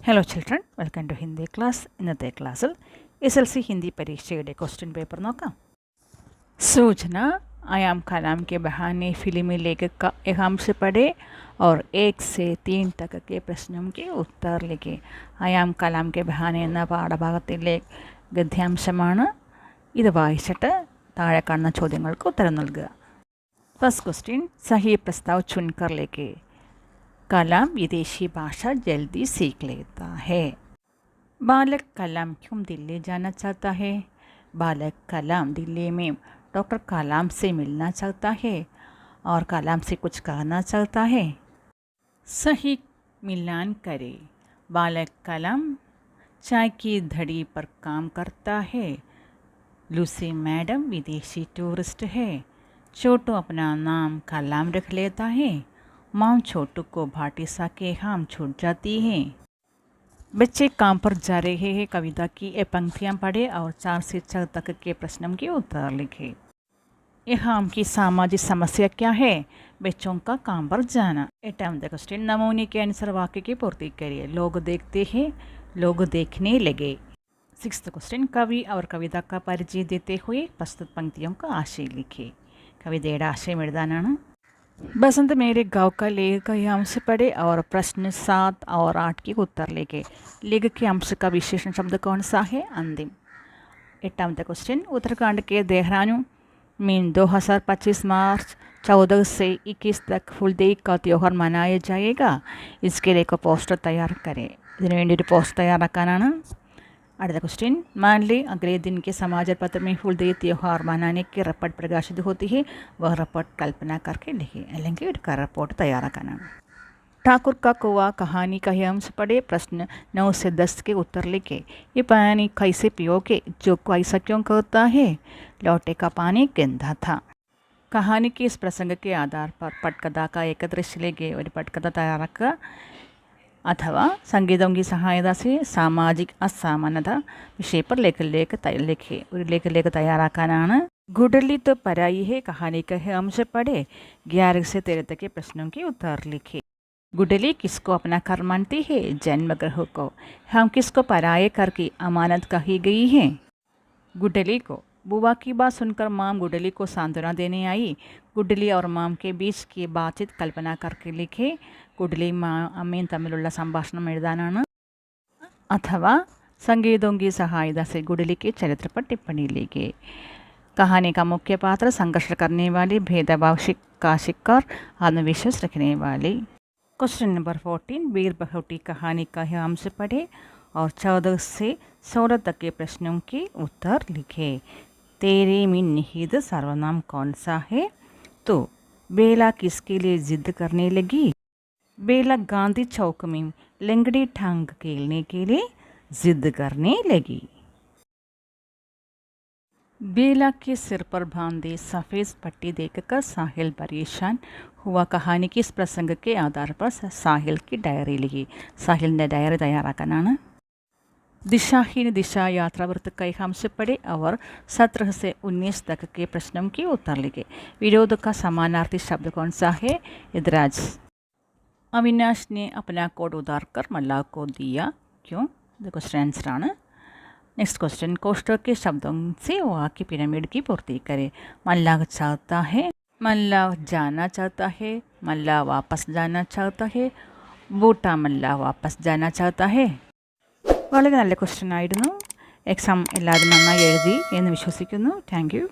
Hello children, welcome to Hindi class. ഇന്നത്തെ ക്ലാസ്സിൽ SLC Hindi പരീക്ഷയുടെ ക്വസ്റ്റ്യൻ പേപ്പർ നോക്കാം. सूचना आयाम कलाम के बहाने फिल्मी लेखक का एकांश पढ़े और 1 से 3 तक के प्रश्नों के उत्तर लिखे. आयाम कलाम के बहाने എന്ന പാഠഭാഗത്തിലെ ഗദ്യാംശമാണ്. ഇത് വായിച്ചിട്ട് താഴെ കാണുന്ന ചോദ്യങ്ങൾക്ക് ഉത്തരം നൽകുക. ഫസ്റ്റ് ക്വസ്റ്റ്യൻ, സഹി പ്രസ്താവ് ചുൻകർ ലിखे. कलाम विदेशी भाषा जल्दी सीख लेता है. बालक कलाम क्यों दिल्ली जाना चाहता है? बालक कलाम दिल्ली में डॉक्टर कलाम से मिलना चाहता है और कलाम से कुछ कहना चाहता है. सही मिलान करें. बालक कलाम चाय की धड़ी पर काम करता है. लूसी मैडम विदेशी टूरिस्ट है. छोटू अपना नाम कलाम रख लेता है. माँ छोटू को भाटी सा के हम छूट जाती हैं. बच्चे काम पर जा रहे हैं. कविता की ये पंक्तियाँ पढ़े और 4 से 6 तक के प्रश्नों के उत्तर लिखे. यहाँ की सामाजिक समस्या क्या है? बच्चों का काम पर जाना. 8वां क्वेश्चन, नमूने के अनुसार वाक्य की पूर्ति करिए. लोग देखते हैं, लोग देखने लगे. 6वां क्वेश्चन, कवि और कविता का परिचय देते हुए प्रस्तुत पंक्तियों का आशय लिखे. कविതയുടെ ആശയം എഴുതാനാണ്. बसंत मेरे गाँव का लेख का अंश पढ़े और प्रश्न 7 और 8 के उत्तर लिखे. लेख के अंश का विशेषण शब्द कौन सा है? अंतिम. 8वां क्वेश्चन, उत्तराखंड के देहरादून में 2025 मार्च 14 से 21 तक फुलदेई का त्यौहार मनाया जाएगा. इसके लिए एक पोस्टर तैयार करें. ഇതിനു വേണ്ടി ഒരു പോസ്റ്റർ തയ്യാറാക്കാനാണ്. അടുത്ത क्वेश्चन, मान ली अगले दिन के समाचार पत्र में फुलदेई त्यौहार मनाने की रिपोर्ट प्रकाशित होती है. वह रिपोर्ट कल्पना करके लिखे. അല്ലെങ്കിൽ ഒരു റിപ്പോർട്ട് തയ്യാറാക്കാനാണ്. ठाकुर का कुआ कहानी का ही अंश पढ़े. प्रश्न 9 से 10 के उत्तर लिखे. ये पानी कैसे पियोगे? जो ऐसा क्यों कहता है? लौटे का पानी गंदा था. कहानी के इस प्रसंग के आधार पर पटकथा का एक दृश्य लेके ഒരു പട്കഥ തയ്യാറാക്കുക. अथवा संगीतों की सहायता से सामाजिक असमानता विषय पर लेख लिखे. ഒരു लेख തയ്യാറാക്കാനാണ്. गुडली तो पराई है कहानी का है अंश पढ़े. 11 से 13 तक के प्रश्नों के उत्तर लिखे. गुडली किसको अपना घर मानती है? जन्मग्रह को. हम किसको पराये कर की अमानत कही गई है? गुडली को. बुआ की बात सुनकर माम गुडली को सांत्वना देने आई. गुडली और माम के बीच की बातचीत कल्पना करके लिखे. गुडली माँ अम्मയും തമ്മിലുള്ള സംഭാഷണം എഴുതാനാണ്. अथवा संगीतों की सहायता से गुडली के चरित्र पर टिप्पणी लिखे. कहानी का मुख्य पात्र संघर्ष करने वाली, भेदभाव का शिकार, आत्मविश्वास रखने वाली. क्वेश्चन नंबर 14, वीर बहुटी कहानी का है अंश पढ़े और 14 से 16 तक के प्रश्नों के उत्तर लिखे. तेरे में निहित सर्वनाम कौन सा है? तो बेला किसके लिए जिद करने लगी? बेला गांधी चौक में लंगड़ी टांग खेलने के लिए जिद करने लगी. बेला के सिर पर बांधे सफ़ेद पट्टी देखकर साहिल परेशान हुआ. कहानी के इस प्रसंग के आधार पर साहिल की डायरी लिखी. साहिलिൻ്റെ ഡയറി തയ്യാറാക്കാനാണ്. दिशाहीन दिशा यात्रा वृत्त का एक अंश पढ़े और 17 से 19 तक के प्रश्नों के उत्तर लिखे. विरोध का समानार्थी शब्द कौन सा है? इदराज. अविनाश ने अपना कोट उतार कर मल्लाह को दिया. क्यों? ये क्वेश्चन आंसर ആണ്. नेक्स्ट क्वेश्चन, कोष्ठक के शब्दों से वाक्य पिरामिड की पूर्ति करें. मल्लाह चाहता है, मल्लाह जाना चाहता है, मल्लाह वापस जाना चाहता है, बूटा मल्लाह वापस जाना चाहता है. വളരെ നല്ല ക്വസ്റ്റ്യൻ ആയിരുന്നു. എക്സാം എല്ലാവരും നന്നായി എഴുതി എന്ന് വിശ്വസിക്കുന്നു. Thank you.